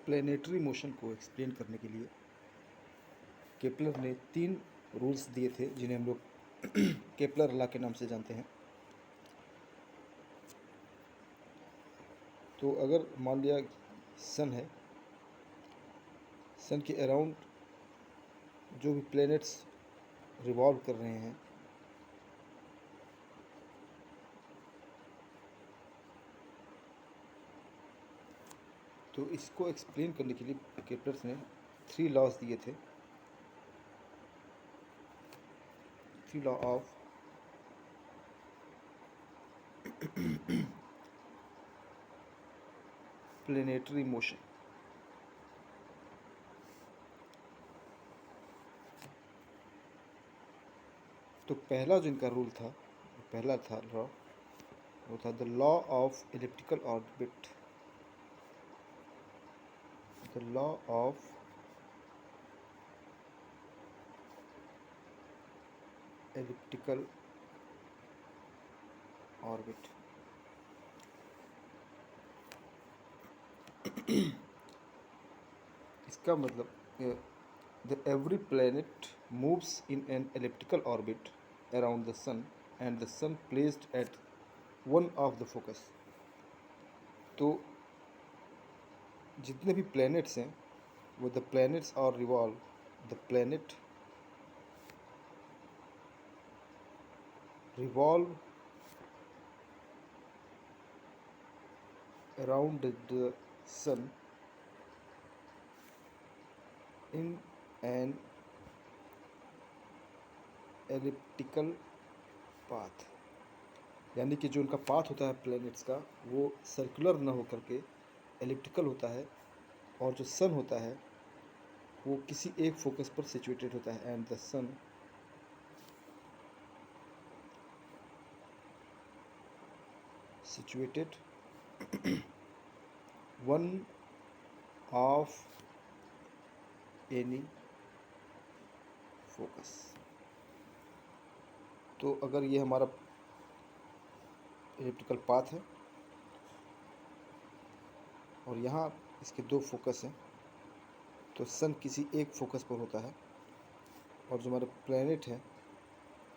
Planetary motion को explain करने के लिए केपलर ने 3 रूल्स दिए थे जिन्हें हम लोग केपलर लॉ के नाम से जानते हैं। तो अगर मान लिया सन है, सन के अराउंड जो भी प्लैनेट्स रिवॉल्व कर रहे हैं तो इसको एक्सप्लेन करने के लिए केपलर्स ने 3 लॉज दिए थे। 3 लॉ ऑफ प्लैनेटरी मोशन। तो पहला जो इनका रूल था, पहला था लॉ, वो था the law of elliptical orbit. The law of elliptical orbit. इसका मतलब the every planet moves in an elliptical orbit around the sun and the sun placed at one of the focus. तो जितने भी planets हैं वो the planets are revolve, the planet revolve around the sun in an elliptical path। यानी कि जो उनका path होता है प्लैनेट्स का वो सर्कुलर ना होकर के एलिप्टिकल होता है, और जो सन होता है वो किसी एक फोकस पर सिचुएटेड होता है। And the sun situated one of any focus. तो अगर ये हमारा एलिप्टिकल पाथ है और यहाँ इसके 2 फोकस हैं, तो सन किसी एक फोकस पर होता है और जो हमारा प्लैनेट है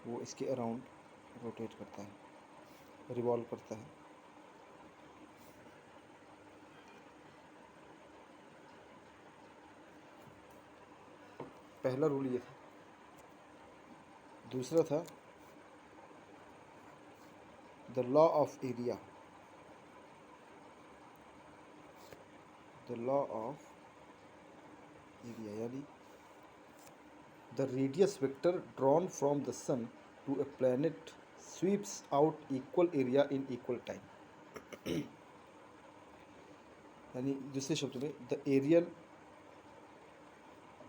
वो इसके अराउंड रोटेट करता है, रिवॉल्व करता है। पहला रूल ये था। दूसरा था the law of area. The law of area यानी the radius vector drawn from the sun to a planet sweeps out equal area in equal time. यानी दूसरे शब्द में the areal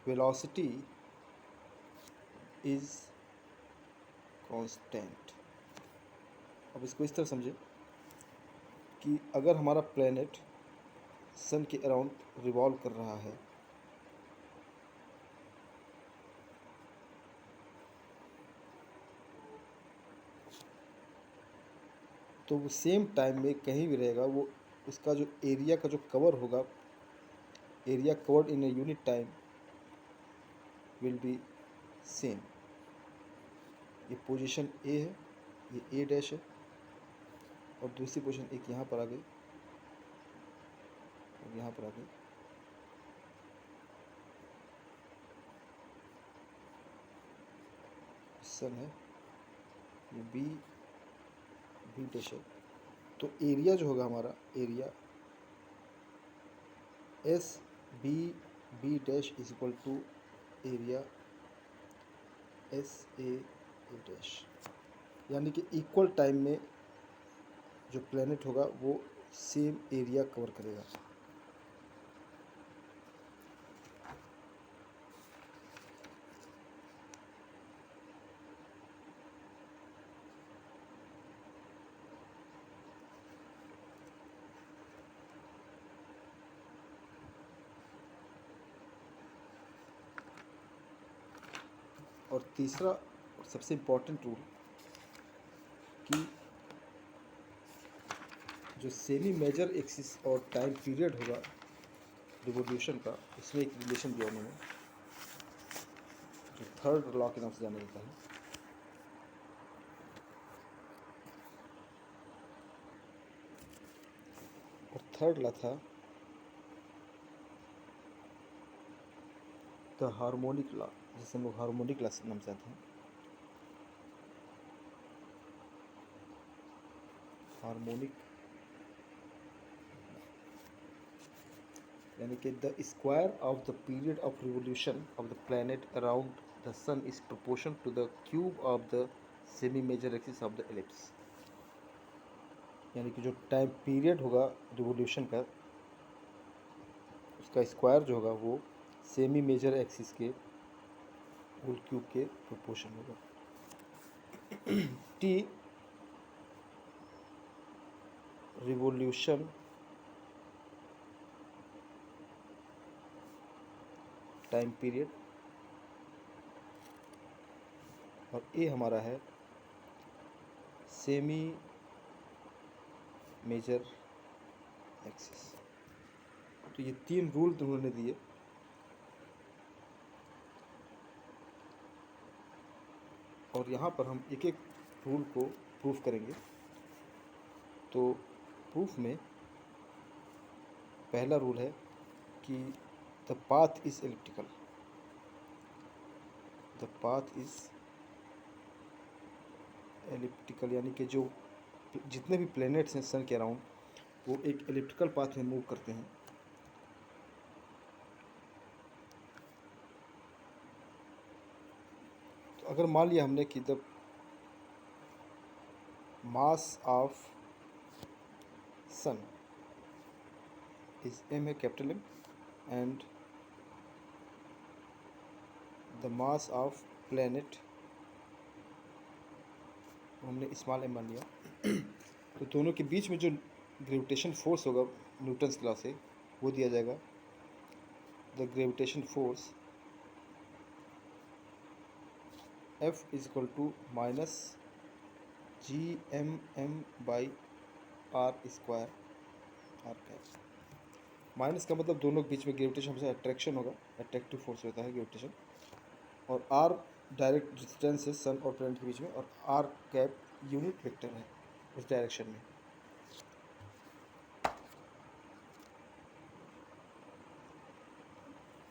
velocity is constant. अब इसको इस तरह समझें कि अगर हमारा प्लैनेट सन के अराउंड रिवॉल्व कर रहा है तो वो सेम टाइम में कहीं भी रहेगा, वो उसका जो एरिया का जो कवर होगा, area covered in a unit time will be same. ये पोजीशन ए है, ये ए डैश है, और दूसरी पोजीशन एक यहाँ पर आ गई और यहाँ पर आ गई। सन है, ये बी डैश है। तो एरिया जो होगा हमारा, area S B dash is equal to area S A dash. यानी कि इक्वल टाइम में जो प्लैनेट होगा वो सेम एरिया कवर करेगा। और तीसरा और सबसे इम्पोर्टेंट रूल कि जो सेमी मेजर एक्सिस और टाइम पीरियड होगा रिवोल्यूशन का, इसमें एक रिलेशन दिया उन्होंने जो थर्ड लॉ के नाम से जाना जाता है। और थर्ड लॉ था द हार्मोनिक लॉ, जिसे हम लोग हार्मोनिक लॉ से नाम से जानते हैं। हार्मोनिक यानी कि the square of the period of revolution of the planet around the sun is proportion to the cube of the semi major axis of the ellipse. यानी कि जो टाइम पीरियड होगा रिवोल्यूशन का, उसका स्क्वायर जो होगा वो सेमी मेजर एक्सिस के होल क्यूब के प्रोपोर्शन होगा। टी रिवोल्यूशन टाइम पीरियड, और ए हमारा है सेमी मेजर एक्सिस। तो ये तीन रूल उन्होंने दिए। और यहाँ पर हम एक एक रूल को प्रूफ करेंगे। तो प्रूफ में पहला रूल है कि the path is elliptical. The path is elliptical यानी कि जो जितने भी प्लैनेट्स हैं सन के अराउंड वो एक एलिप्टिकल पाथ में मूव करते हैं। तो अगर मान लिया हमने कि the mass of sun is M है, capital M, and the mass of planet हमने स्मॉल एम मान लिया, तो दोनों के बीच में जो ग्रेविटेशन फोर्स होगा न्यूटन्स लॉ से वो दिया जाएगा। The gravitation force F is equal to minus GMM/r square, r cap. Minus का मतलब दोनों के बीच में ग्रेविटेशन हमेशा अट्रैक्शन होगा, अट्रैक्टिव फोर्स होता है ग्रेविटेशन। और r डायरेक्ट डिस्टेंस है सन और प्लैनेट के बीच में, और r कैप यूनिट वेक्टर है उस डायरेक्शन में।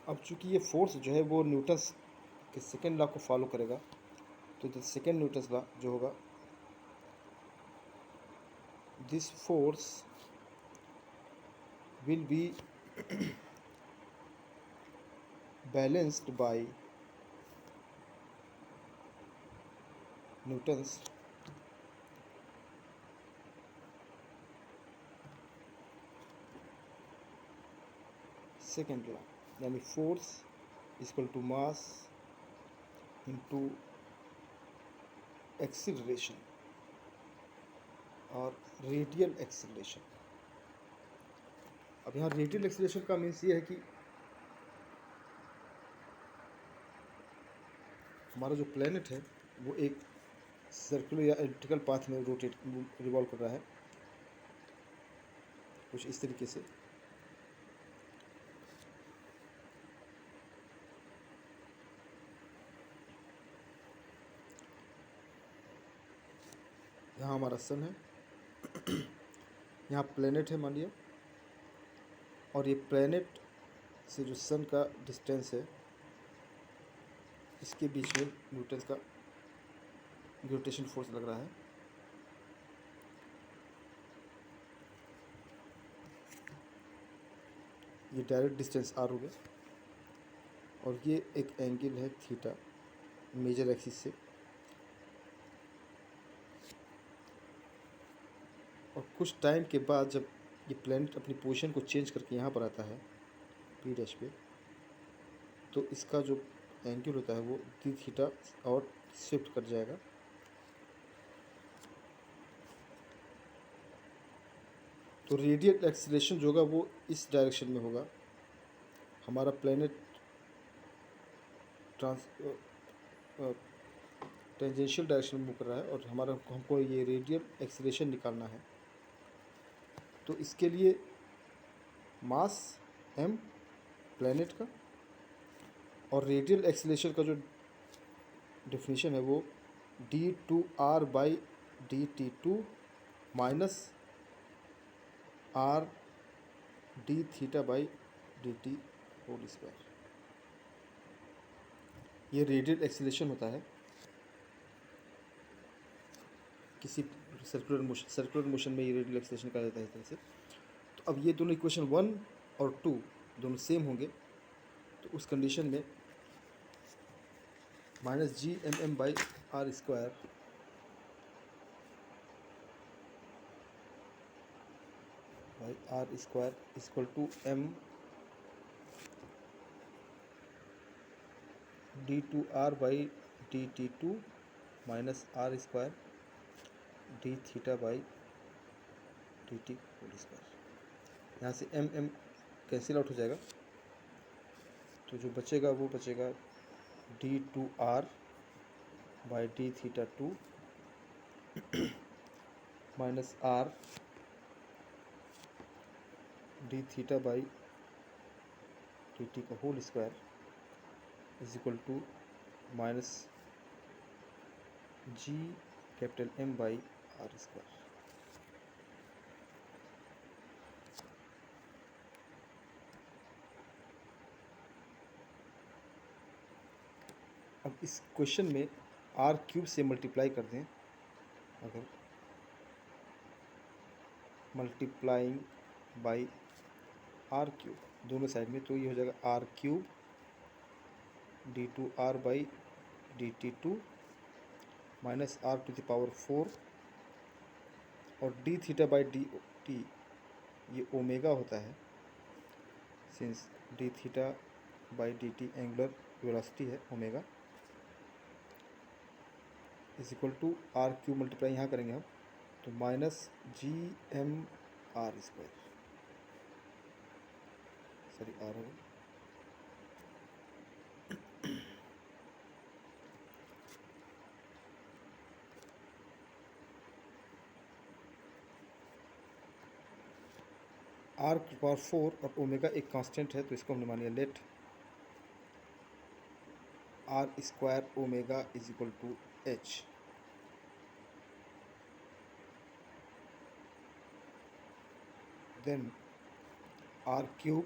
अब चूंकि ये फोर्स जो है वो न्यूटन्स के सेकेंड लॉ को फॉलो करेगा, तो द सेकेंड न्यूटन्स लॉ जो होगा, this force will be balanced by Newton's second law, यानी force equal to mass into acceleration और रेडियल एक्सीलरेशन। अब यहाँ रेडियल एक्सीलरेशन का मीन्स ये है कि हमारा जो प्लैनेट है वो एक सर्कुलर या एलिप्टिकल पाथ में रोटेट रिवॉल्व कर रहा है, कुछ इस तरीके से। यहाँ हमारा सन है, यहाँ प्लैनेट है मान लिया, और ये प्लैनेट से जो सन का डिस्टेंस है इसके बीच में न्यूटन का ग्रेविटेशन फोर्स लग रहा है। ये डायरेक्ट डिस्टेंस r हो गया, और ये एक एंगल है थीटा मेजर एक्सिस से, और कुछ टाइम के बाद जब ये प्लैनेट अपनी पोजीशन को चेंज करके यहाँ पर आता है p डैश पे, तो इसका जो एंगल होता है वो डी थीटा और शिफ्ट कर जाएगा। तो रेडियल एक्सीलरेशन जो होगा वो इस डायरेक्शन में होगा। हमारा प्लैनेट टेंजेंशियल डायरेक्शन में मूव कर रहा है, और हमको ये रेडियल एक्सीलरेशन निकालना है। तो इसके लिए मास m प्लैनेट का। और रेडियल एक्सीलरेशन का जो डिफिनीशन है वो d2r/dt2 minus r d θ/dt whole square. ये रेडियल एक्सीलरेशन होता है किसी सर्कुलर मोशन में, ये रेडियल एक्सीलरेशन कहा जाता है इस तरह से। तो अब ये दोनों इक्वेशन 1 और 2 दोनों सेम होंगे, तो उस कंडीशन में -gmm/r² equal to m d2r/dt2 minus r² dθ/dt whole square. यहाँ से m कैंसिल आउट हो जाएगा, तो जो बचेगा वो बचेगा d2r/dθ2 माइनस r dθ/dt का whole square is equal to minus gM/r²। अब इस क्वेश्चन में r³ से मल्टीप्लाई कर दें, अगर मल्टीप्लाइंग बाई r³ दोनों साइड में, तो ये हो जाएगा r³ d2r/dt2 माइनस r⁴ और dθ/dt ये ओमेगा होता है, सिंस dθ/dt एंगुलर वेलोसिटी है omega, is equal to r³ multiply यहाँ करेंगे हम, तो माइनस gm/r², सॉरी r होगा, r⁴ और ओमेगा एक कांस्टेंट है, तो इसको हमने मान लिया let r² omega is equal to h। Then r³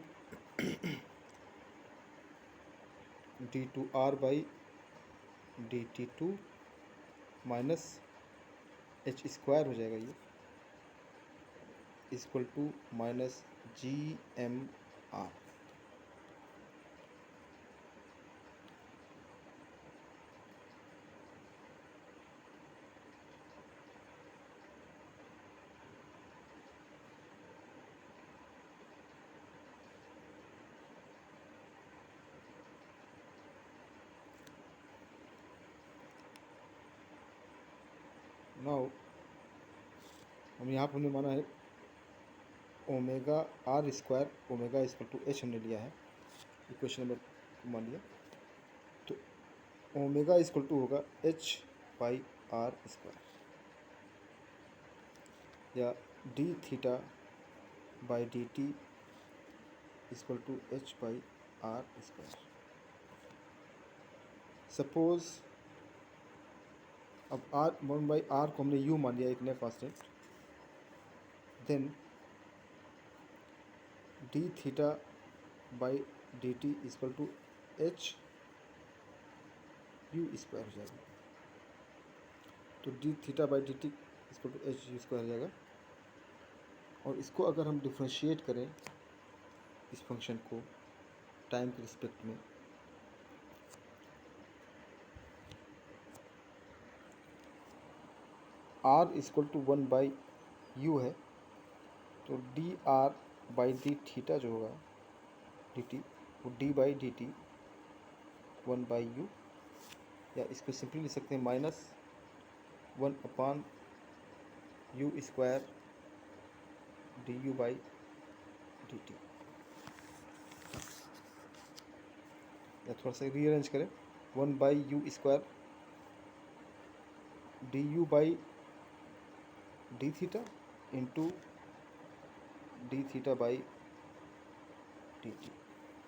d2r/dt2 minus h² हो जाएगा ये, equal to minus gm/r। Now हम यहाँ पर हमने माना है omega r² omega equal to h हमने लिया है, इक्वेशन नंबर मान लिया, तो ओमेगा इक्वल टू होगा h/r² या dθ/dt equal to h/r²। Suppose अब r को हमने u मान लिया, एक नया constant, then dθ/dt equal to h/u² हो जाएगा, तो dθ/dt इक्वल टू h/u² हो जाएगा। और इसको अगर हम डिफ्रेंशिएट करें इस फंक्शन को टाइम के रिस्पेक्ट में, r इक्वल टू 1/u है, तो dr/dθ जो होगा dt वो d/dt 1/u, या इसको सिंपली लिख सकते हैं -1/u² du/dt, या थोड़ा सा रीअरेंज करें 1/u² du/dθ इंटू dθ/dt,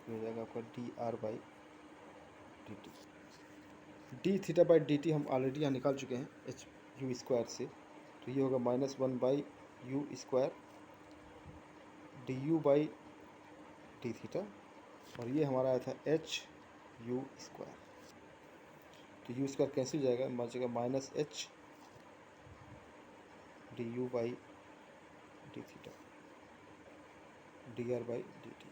ये हो जाएगा आपका D r by d t. D theta by d T हम ऑलरेडी यहाँ निकाल चुके हैं एच यू स्क्वायर से, तो ये होगा -1 by u square d u by d theta, और ये हमारा आया था एच यू स्क्वायर। तो यू स्क्वायर कैंसिल हो जाएगा, बचेगा -h d u by d theta d r by d t.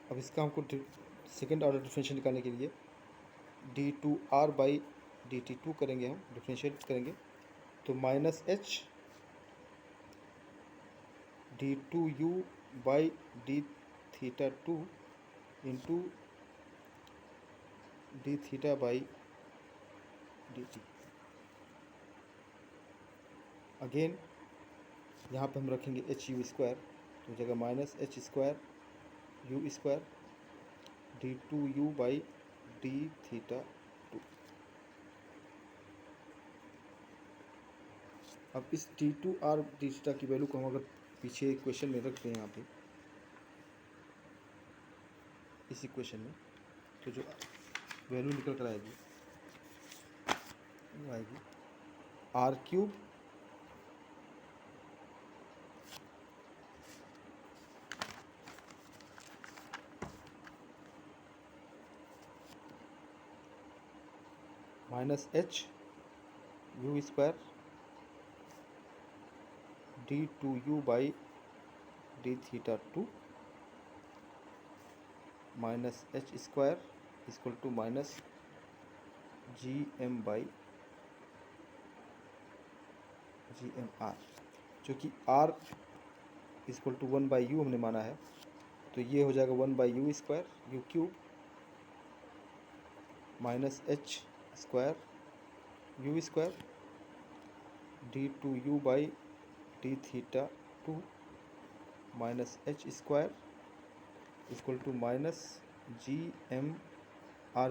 अब इसका हमको सेकेंड ऑर्डर डिफरेंशियल निकालने के लिए d two r by d t two करेंगे, हम डिफरेंशिएट करेंगे, तो -h d two u by d theta two into d theta by d T. Again यहाँ पे हम रखेंगे एच यू स्क्वायर, तो जगह -h square u square d two u by d theta two. अब इस d two r d theta की value को हम अगर पीछे इक्वेशन में रखते हैं, यहाँ पे इस इक्वेशन में, तो जो वैल्यू निकल कर आएगी वो आएगी r cube -h u square d two u by d theta two -h square equal to -gm by GMR, जो कि R equal to 1 by u हमने माना है, तो ये हो जाएगा 1 by u square u cube -h square u square d two u by d theta two -h square equal to -gm/r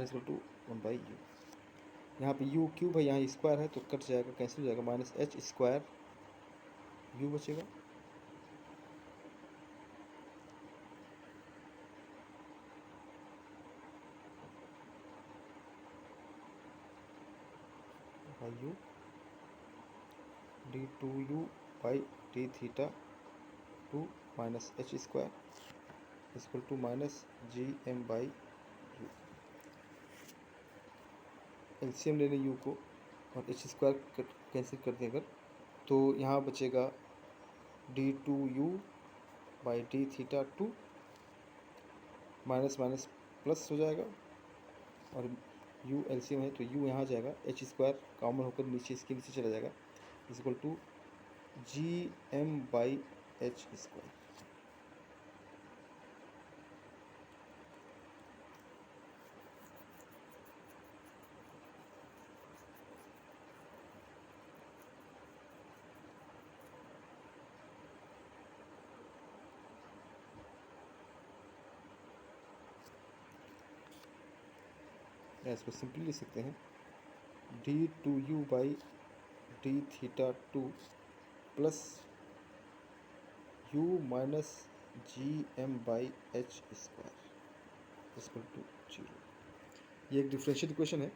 equal to 1 by u. यहाँ पे यू क्यूब है, यहाँ स्क्वायर है, तो कट जाएगा, कैंसिल हो जाएगा, -h स्क्वायर यू बचेगा by u d two u by d theta two -h square equal to -gm by u. LCM ले लें यू को और एच स्क्वायर कैंसिल कर दें अगर, तो यहाँ बचेगा d two u by d theta two, minus minus plus हो जाएगा, और यू एलसीएम है तो यू यहाँ जाएगा, एच स्क्वायर कॉमन होकर नीचे इसके नीचे चला जाएगा, equal to GM by H square. या इसको सिंपली लिख सकते हैं d two u by d theta two plus u minus GM by H square equal to 0। ये एक डिफरेंशियल इक्वेशन है।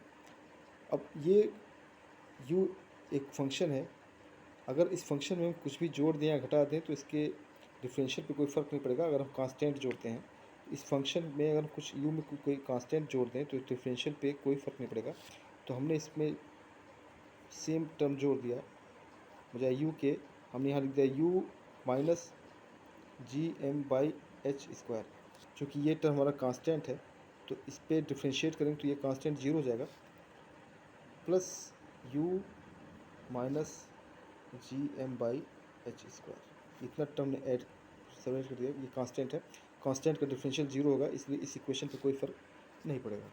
अब ये u एक फंक्शन है, अगर इस फंक्शन में हम कुछ भी जोड़ दें या घटा दें तो इसके डिफरेंशियल पे कोई फ़र्क नहीं पड़ेगा। अगर हम कांस्टेंट जोड़ते हैं इस फंक्शन में, अगर कुछ u में कोई कांस्टेंट जोड़ दें तो डिफरेंशियल पे कोई फ़र्क नहीं पड़ेगा। तो हमने इसमें सेम टर्म जोड़ दिया, बजाय u के हमने यहाँ लिख दिया u minus GM by H square, चूँकि ये टर्म हमारा कांस्टेंट है तो इस पर डिफ्रेंशिएट करेंगे तो ये कांस्टेंट 0 हो जाएगा, plus u minus GM by H square. इतना टर्म ने ऐड सेपरेट कर दिया, ये कांस्टेंट है, कांस्टेंट का डिफरेंशियल 0 होगा, इसलिए इस इक्वेशन पे कोई फ़र्क नहीं पड़ेगा।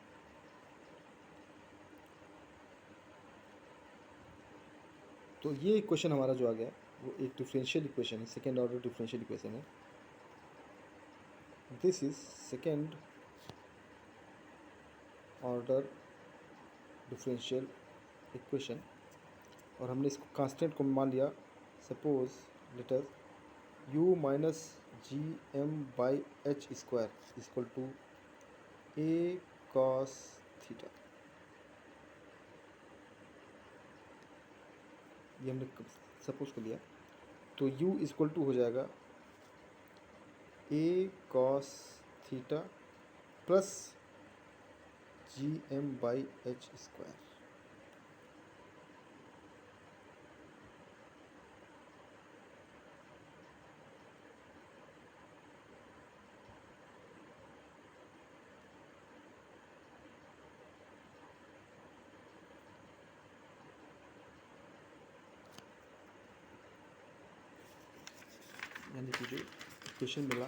तो ये इक्वेशन हमारा जो आ गया वो एक डिफरेंशियल इक्वेशन है, सेकेंड ऑर्डर डिफरेंशियल इक्वेशन है। This is second order differential equation, और हमने इसको कांस्टेंट को मान लिया suppose let us u minus g M by H square equal to a cos theta. ये हमने सपोज कर लिया, तो u इक्वल टू हो जाएगा A cos theta plus G M by H square. यानी कि जो इक्वेशन मिला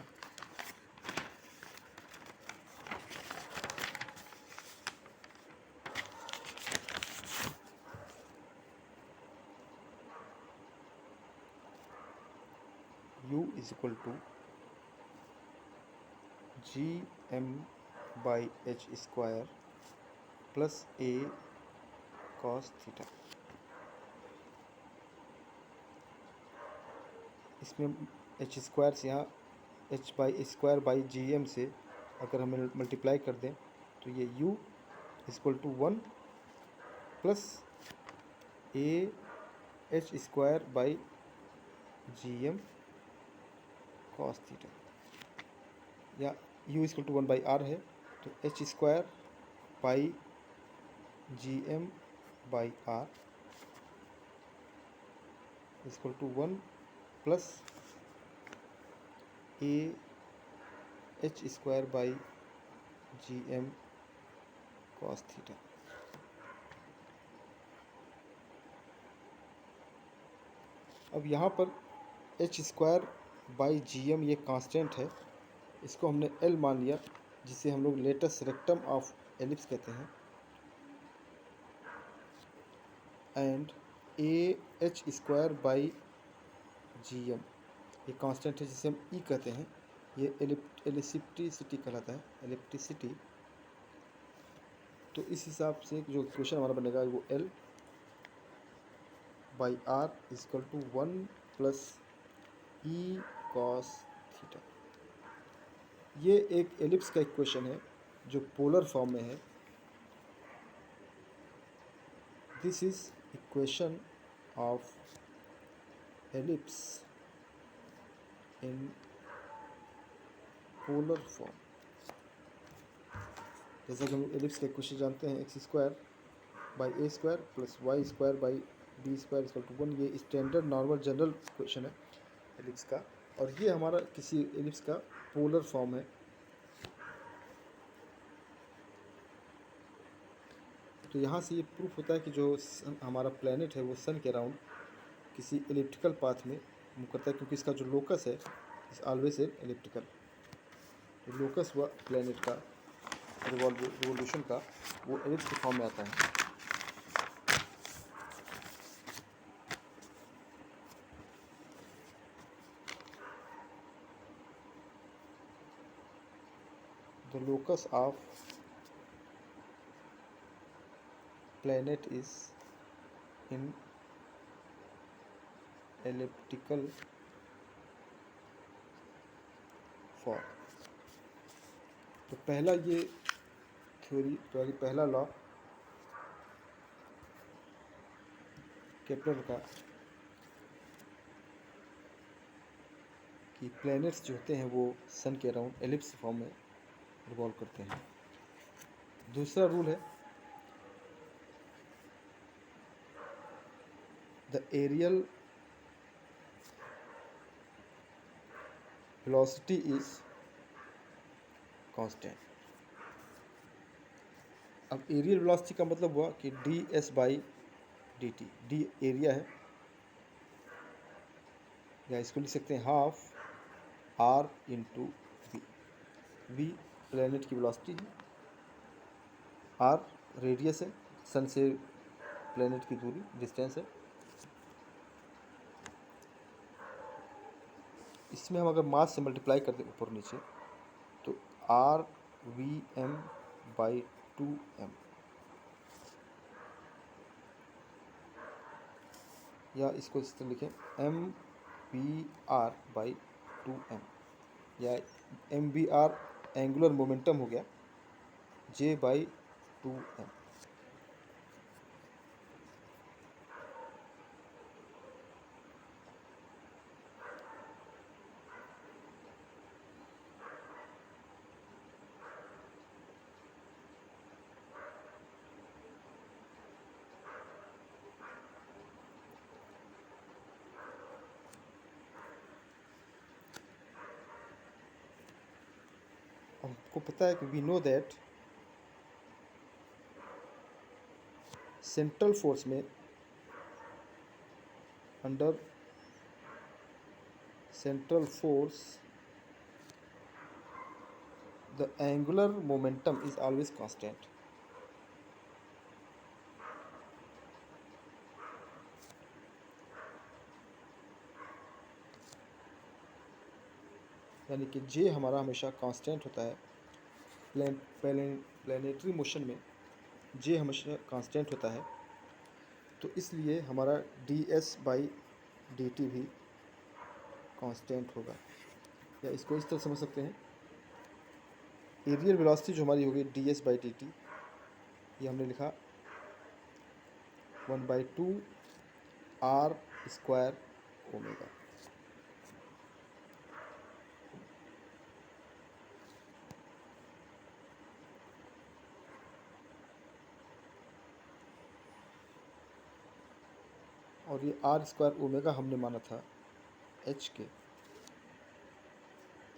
u is equal to G M by H square plus A cos theta. इसमें एच स्क्वायर से यहाँ H by square by ji M से अगर हमें मल्टीप्लाई कर दें तो ये u equal to 1 plus A H square by G M cos theta, या u equal to 1 by are है, तो h square by G M by r equal to 1 plus A H square by G M cos theta. अब यहाँ पर h square by ji m ये constant है, इसको हमने एल मान लिया, जिसे हम लोग लेटस रेक्टम ऑफ एलिप्स कहते हैं। And a H square by ji m ये कांस्टेंट है, जिसे हम ई कहते हैं। ये एलिप्टिसिटी कहलाता है, एलिप्टिसिटी। तो इस हिसाब से जो इक्वेशन हमारा बनेगा वो l by r equal to 1 plus e cos theta. ये एक एलिप्स का इक्वेशन है जो पोलर फॉर्म में है। This is equation of ellipse in polar form. जैसा कि हम एलिप्स का इक्वेशन जानते हैं, x square by a square plus y square by b square equal to 1। ये स्टैंडर्ड नॉर्मल जनरल इक्वेशन है एलिप्स का, और ये हमारा किसी एलिप्स का पोलर फॉर्म है। तो यहाँ से ये प्रूफ होता है कि जो हमारा प्लैनेट है वो सन के अराउंड किसी एलिप्टिकल पाथ में मूव करता है, क्योंकि इसका जो लोकस है is always a elliptical. Locus हुआ प्लैनेट का रिवॉल्यूशन का, वो एलिप्स के फॉर्म में आता है। The locus of planet is in elliptical form। तो पहला ये थ्योरी, पहला लॉ केपलर का कि प्लैनेट्स जो होते हैं वो सन के अराउंड एलिप्स फॉर्म में रिवॉल्व करते हैं। दूसरा रूल है the areal velocity is constant. अब एरियल वेलोसिटी का मतलब हुआ कि d s by d t. D area है, या इसको लिख सकते हैं half r into v. V planet की वेलोसिटी है, आर रेडियस है, सन से प्लैनेट की दूरी डिस्टेंस है। इसमें हम अगर मास से मल्टीप्लाई कर दें ऊपर नीचे तो are V M by 2m। या इसको इस तरह लिखें mv/2m, या mvr एंगुलर मोमेंटम हो गया J/2m। हमको पता है कि we know that central force में under central force the angular momentum is always constant। यानी कि जे हमारा हमेशा कांस्टेंट होता है। प्लानिटरी मोशन में जे हमेशा कांस्टेंट होता है, तो इसलिए हमारा ds/dt भी कांस्टेंट होगा। या इसको इस तरह समझ सकते हैं, एरियल वेलोसिटी जो हमारी होगी ds/dt, ये हमने लिखा 1/2r² ओमेगा। और ये r² ओमेगा हमने माना था h के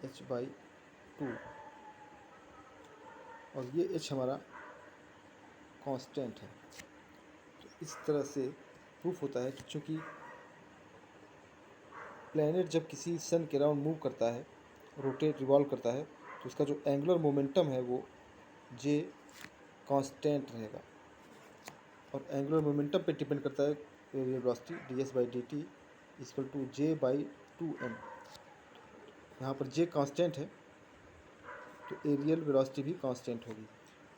h/2, और ये h हमारा कांस्टेंट है। तो इस तरह से प्रूफ होता है कि चूँकि प्लैनेट जब किसी सन के अराउंड मूव करता है, रोटेट रिवॉल्व करता है, तो उसका जो एंगुलर मोमेंटम है वो जे कांस्टेंट रहेगा। और एंगुलर मोमेंटम पे डिपेंड करता है areal velocity ds/dt equal to J/2m। यहाँ पर जे कांस्टेंट है तो एरियल वेलोसिटी भी कांस्टेंट होगी।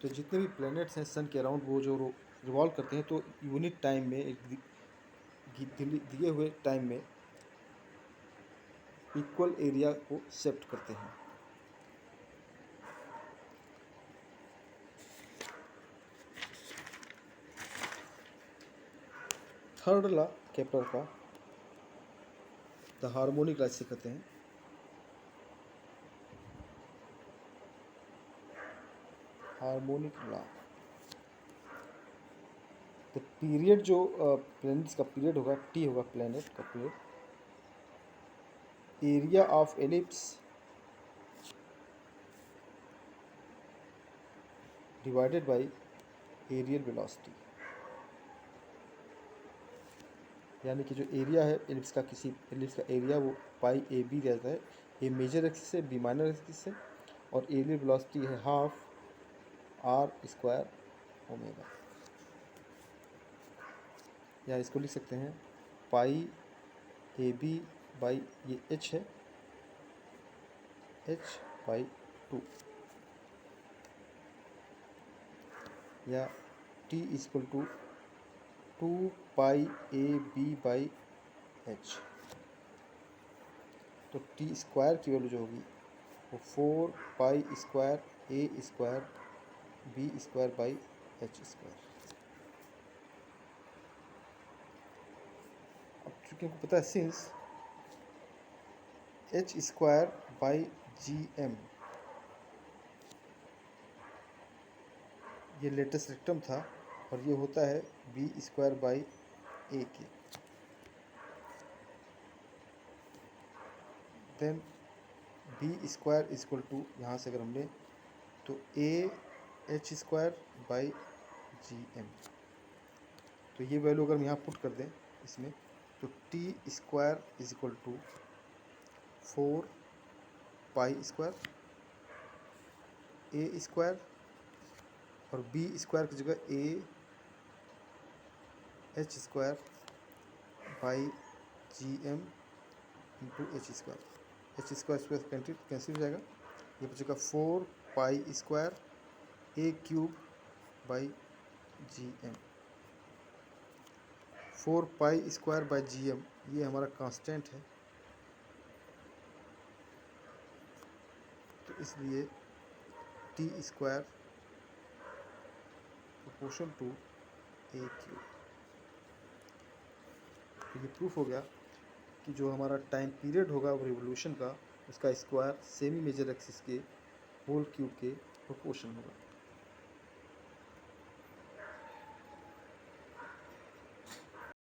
तो जितने भी प्लैनेट्स हैं सन के अराउंड वो जो रिवॉल्व करते हैं, तो यूनिट टाइम में, एक दिए हुए टाइम में इक्वल एरिया को शिफ्ट करते हैं। थर्ड लॉ केपलर का द हार्मोनिक लॉ से कहते हैं। हार्मोनिक लॉ, द पीरियड जो प्लैनेट्स का पीरियड होगा टी होगा, प्लैनेट का period, area of ellipse divided by areal velocity. यानी कि जो एरिया है एलिप्स का, किसी एलिप्स का एरिया वो πAB रहता है। ए मेजर एक्सिस है, बी माइनर एक्सिस है, और एरियल वेलोसिटी है ½ r² ओमेगा। या इसको लिख सकते हैं πAB बाई, ये h है, h/2, या t इक्वल टू 2πAB/h। तो टी स्क्वायर की वैल्यू जो होगी वो 4π²A²B²/h²। अब चूँकि हमको पता है सिंस h²/gm ये लेटेस्ट रेक्टम था, और ये होता है B²/A के, देन B² इक्वल टू, यहाँ से अगर हम लें तो AH²/gm। तो ये वैल्यू अगर हम यहाँ पुट कर दें इसमें, तो t² इक्वल टू 4π² और B² की जगह AH²/gm into h²। h² cancel हो जाएगा, ये बचेगा 4π²A³ बाई gm। 4π²/gm ये हमारा कांस्टेंट है, तो इसलिए t² प्रोपोर्शन टू AQ। तो ये प्रूफ हो गया कि जो हमारा टाइम पीरियड होगा वो रिवोल्यूशन का, उसका स्क्वायर सेमी मेजर एक्सिस के होल क्यूब के प्रोपोर्शन होगा।